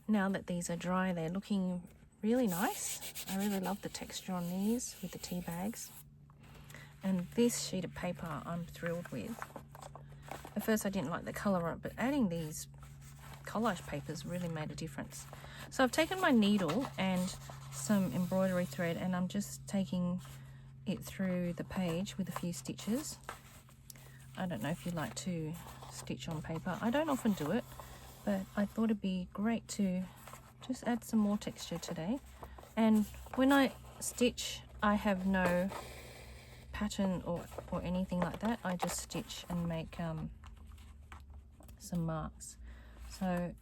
now that these are dry, they're looking really nice. I really love the texture on these with the tea bags. And this sheet of paper I'm thrilled with. At first I didn't like the colour on it, but adding these collage papers really made a difference. So I've taken my needle and some embroidery thread, and I'm just taking it through the page with a few stitches. I don't know if you like to stitch on paper. I don't often do it, but I thought it'd be great to just add some more texture today. And when I stitch, I have no pattern or anything like that. I just stitch and make some marks. So,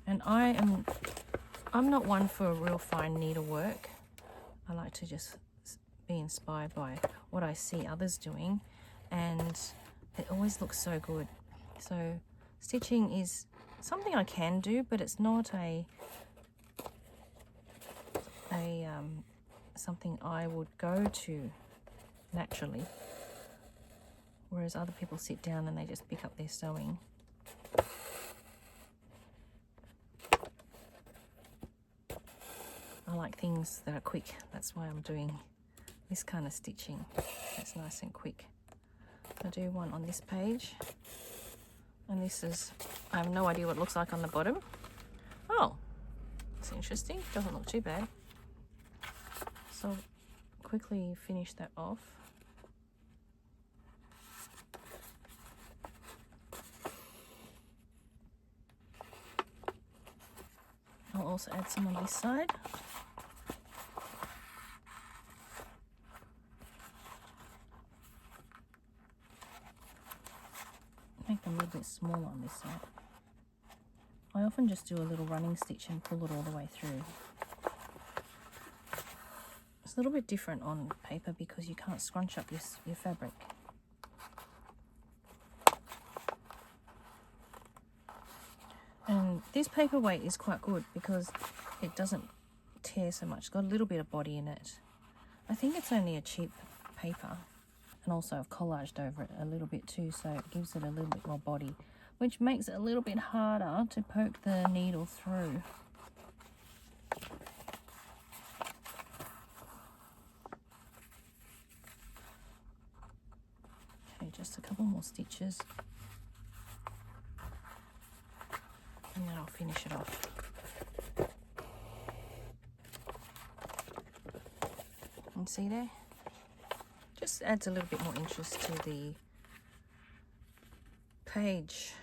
and I'm not one for real fine needlework. I like to just be inspired by what I see others doing, and it always looks so good. So stitching is something I can do, but it's not something I would go to naturally, whereas other people sit down and they just pick up their sewing. I like things that are quick. That's why I'm doing this kind of stitching. It's nice and quick. I do one on this page, and this is, I have no idea what it looks like on the bottom. Oh, it's interesting. Doesn't look too bad. So quickly finish that off. I'll also add some on this side. Make them a little bit smaller on this side. I often just do a little running stitch and pull it all the way through. It's a little bit different on paper because you can't scrunch up your fabric. And this paperweight is quite good because it doesn't tear so much. It's got a little bit of body in it. I think it's only a cheap paper, and also I've collaged over it a little bit too, so it gives it a little bit more body, which makes it a little bit harder to poke the needle through. Okay, just a couple more stitches, and then I'll finish it off. And see there? Just adds a little bit more interest to the page.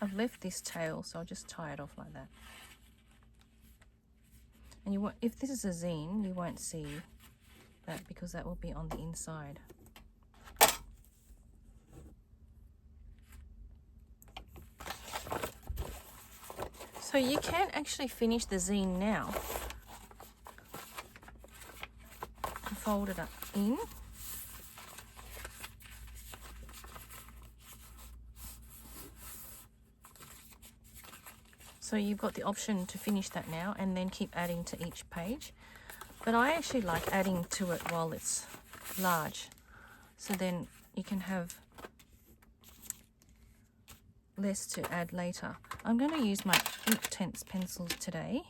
I've left this tail, so I'll just tie it off like that. And you want, if this is a zine, you won't see that because that will be on the inside. So you can actually finish the zine now. Fold it up in. So you've got the option to finish that now and then keep adding to each page. But I actually like adding to it while it's large. So then you can have less to add later. I'm going to use my Inktense pencils today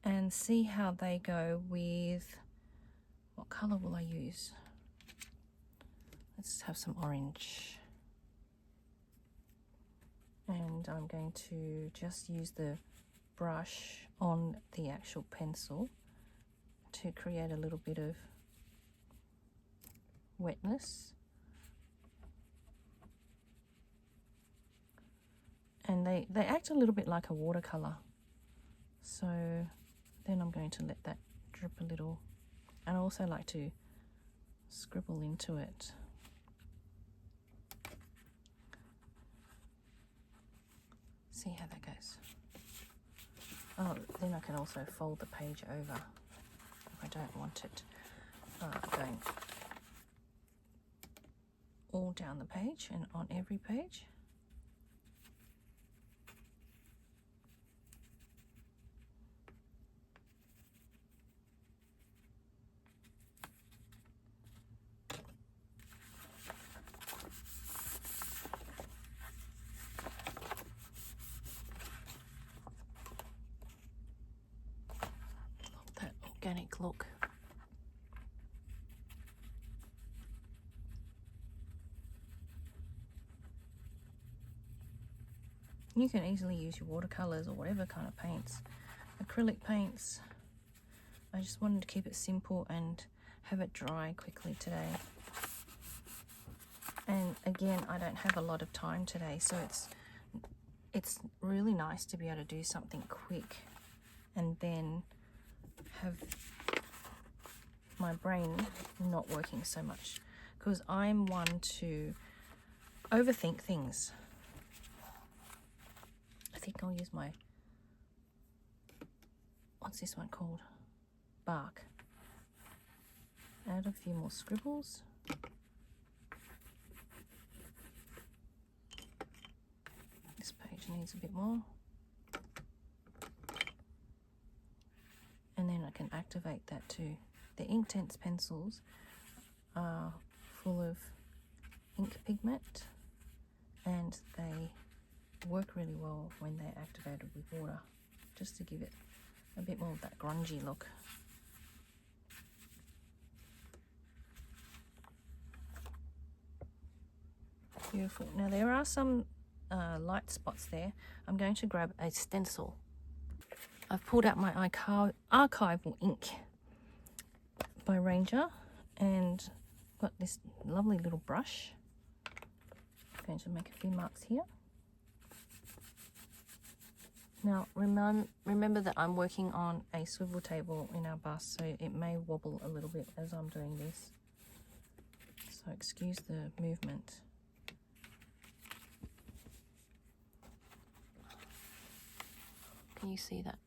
and see how they go with, what colour will I use? Let's have some orange. And I'm going to just use the brush on the actual pencil to create a little bit of wetness. And they act a little bit like a watercolour. So then I'm going to let that drip a little. And I also like to scribble into it. See how that goes. Oh, then I can also fold the page over if I don't want it going all down the page and on every page. organic look. You can easily use your watercolors or whatever kind of paints, acrylic paints. I just wanted to keep it simple and have it dry quickly today. And again, I don't have a lot of time today, so it's really nice to be able to do something quick and then have my brain not working so much, because I'm one to overthink things. I think I'll use my, what's this one called? Bark. Add a few more scribbles. This page needs a bit more. And then I can activate that too. The Inktense pencils are full of ink pigment and they work really well when they're activated with water, just to give it a bit more of that grungy look. Beautiful. Now there are some light spots there. I'm going to grab a stencil. I've pulled out my archival ink by Ranger and got this lovely little brush. I'm going to make a few marks here. Now remember that I'm working on a swivel table in our bus, so it may wobble a little bit as I'm doing this. So excuse the movement. Can you see that?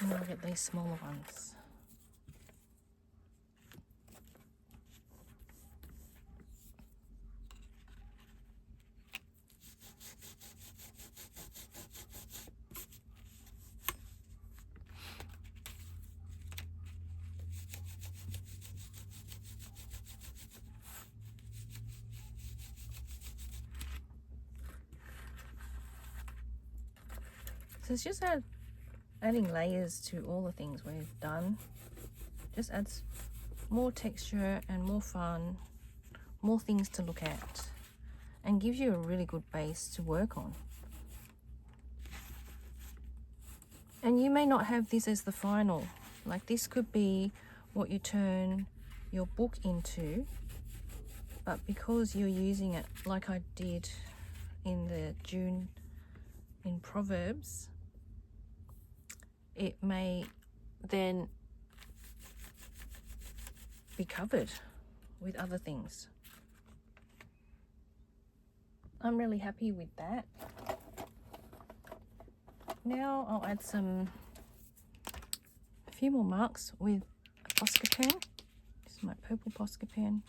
And I'll get these smaller ones. So it's just adding layers to all the things we've done. Just adds more texture and more fun, more things to look at, and gives you a really good base to work on. And you may not have this as the final. Like, this could be what you turn your book into, but because you're using it like I did in the June in Proverbs, it may then be covered with other things. I'm really happy with that. Now I'll add a few more marks with a Posca pen. This is my purple Posca pen.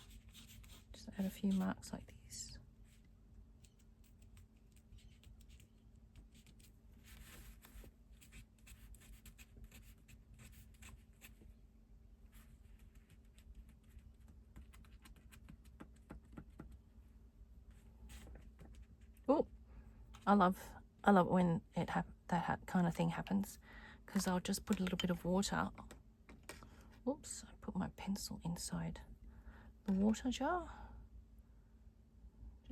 Just add a few marks like this. Oh, I love when that kind of thing happens, because I'll just put a little bit of water. Oops, I put my pencil inside the water jar.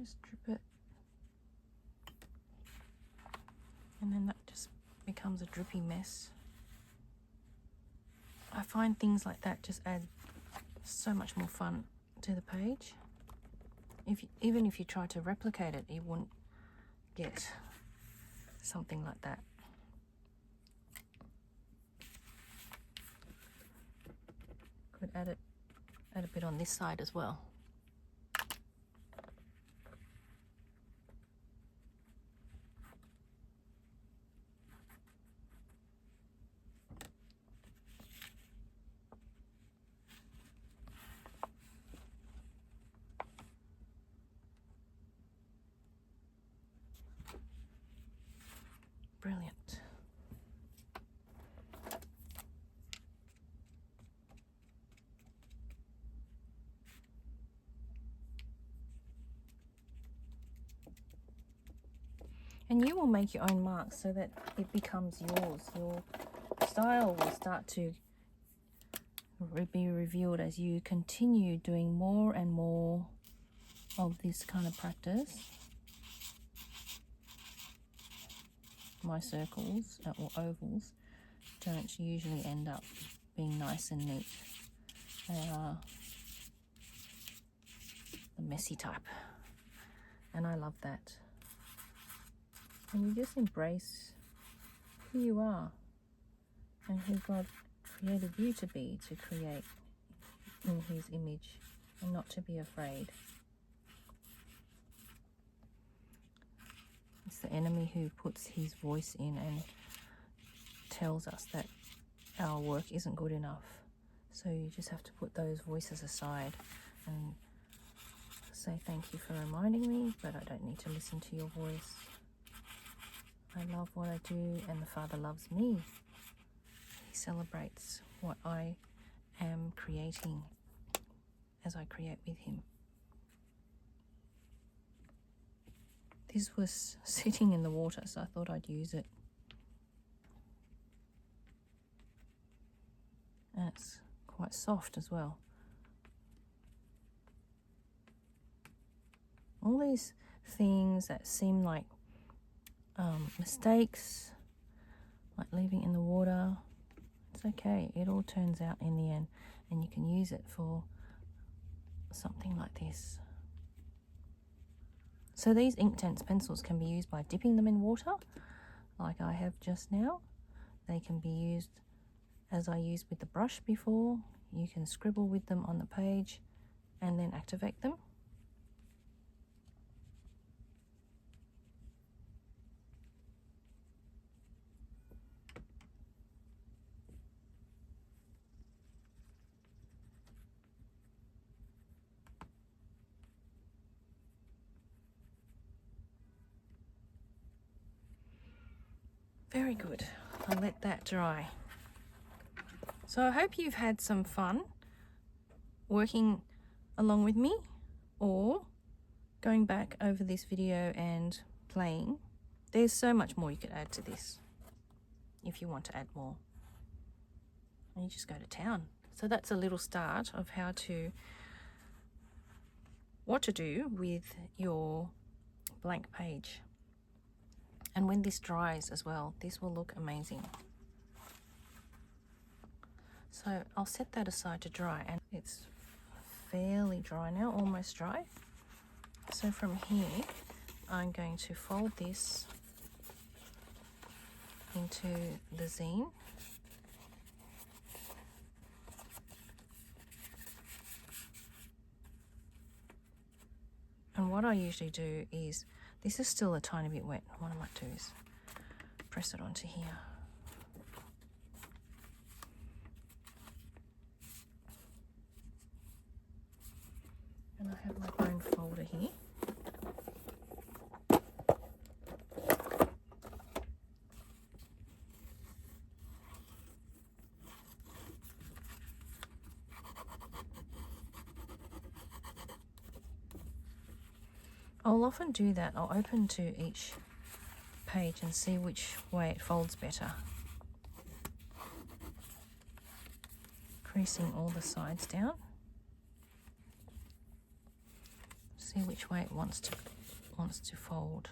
Just drip it. And then that just becomes a drippy mess. I find things like that just add so much more fun to the page. Even if you try to replicate it, you wouldn't get something like that. Could add a bit on this side as well. And you will make your own marks so that it becomes yours. Your style will start to be revealed as you continue doing more and more of this kind of practice. My circles or ovals don't usually end up being nice and neat. They are the messy type, and I love that. And you just embrace who you are and who God created you to be, to create in His image, and not to be afraid. It's the enemy who puts his voice in and tells us that our work isn't good enough. So you just have to put those voices aside and say, thank you for reminding me, but I don't need to listen to your voice. I love what I do, and the Father loves me. He celebrates what I am creating as I create with Him. This was sitting in the water, so I thought I'd use it. And it's quite soft as well. All these things that seem like mistakes, like leaving in the water, it's okay. It all turns out in the end, and you can use it for something like this. So these Inktense pencils can be used by dipping them in water, like I have just now. They can be used as I used with the brush before. You can scribble with them on the page and then activate them. Very good. I'll let that dry. So I hope you've had some fun working along with me, or going back over this video and playing. There's so much more you could add to this if you want to add more. And you just go to town. So that's a little start of what to do with your blank page. And when this dries as well, this will look amazing. So I'll set that aside to dry, and it's fairly dry now, almost dry. So from here, I'm going to fold this into the zine. And what I usually do is, this is still a tiny bit wet. What I might do is press it onto here. And I have my own folder here. I'll often do that. I'll open to each page and see which way it folds better. Creasing all the sides down. See which way it wants to fold.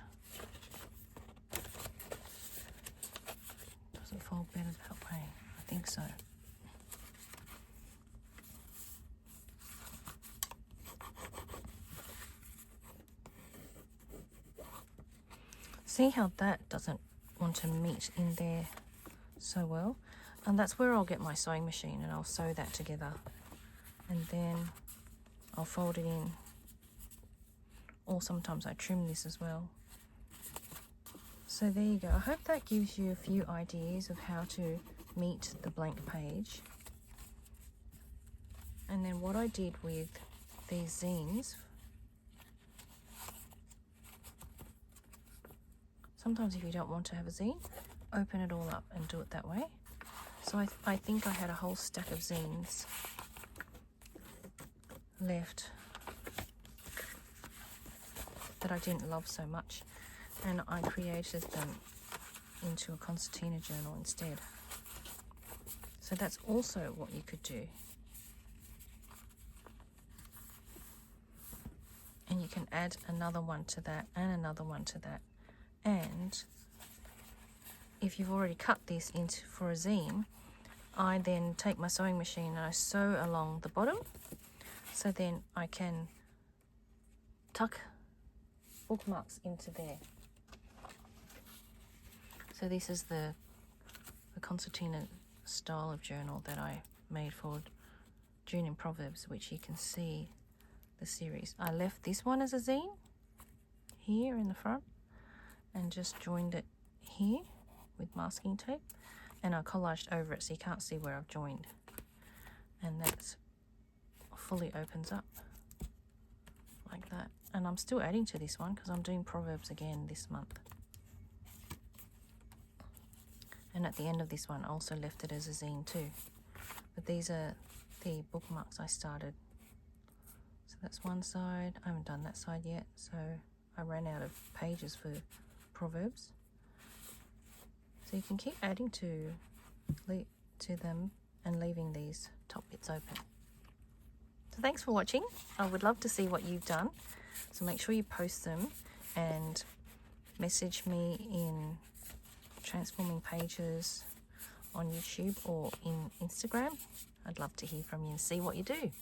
Does it fold better that way? I think so. See how that doesn't want to meet in there so well? And that's where I'll get my sewing machine and I'll sew that together. And then I'll fold it in. Or sometimes I trim this as well. So there you go. I hope that gives you a few ideas of how to meet the blank page. And then what I did with these zines, sometimes if you don't want to have a zine, open it all up and do it that way. So I think I had a whole stack of zines left that I didn't love so much. and I created them into a concertina journal instead. So that's also what you could do. And you can add another one to that and another one to that. And if you've already cut this into for a zine, I then take my sewing machine and I sew along the bottom, so then I can tuck bookmarks into there. So this is the concertina style of journal that I made for June in Proverbs, which you can see the series. I left this one as a zine here in the front and just joined it here with masking tape, and I collaged over it so you can't see where I've joined, and that fully opens up like that. And I'm still adding to this one because I'm doing Proverbs again this month. And at the end of this one I also left it as a zine too, but these are the bookmarks I started. So that's one side. I haven't done that side yet, so I ran out of pages for Proverbs. So you can keep adding to them and leaving these top bits open. So thanks for watching. I would love to see what you've done. So make sure you post them and message me in Transforming Pages on YouTube or in Instagram. I'd love to hear from you and see what you do.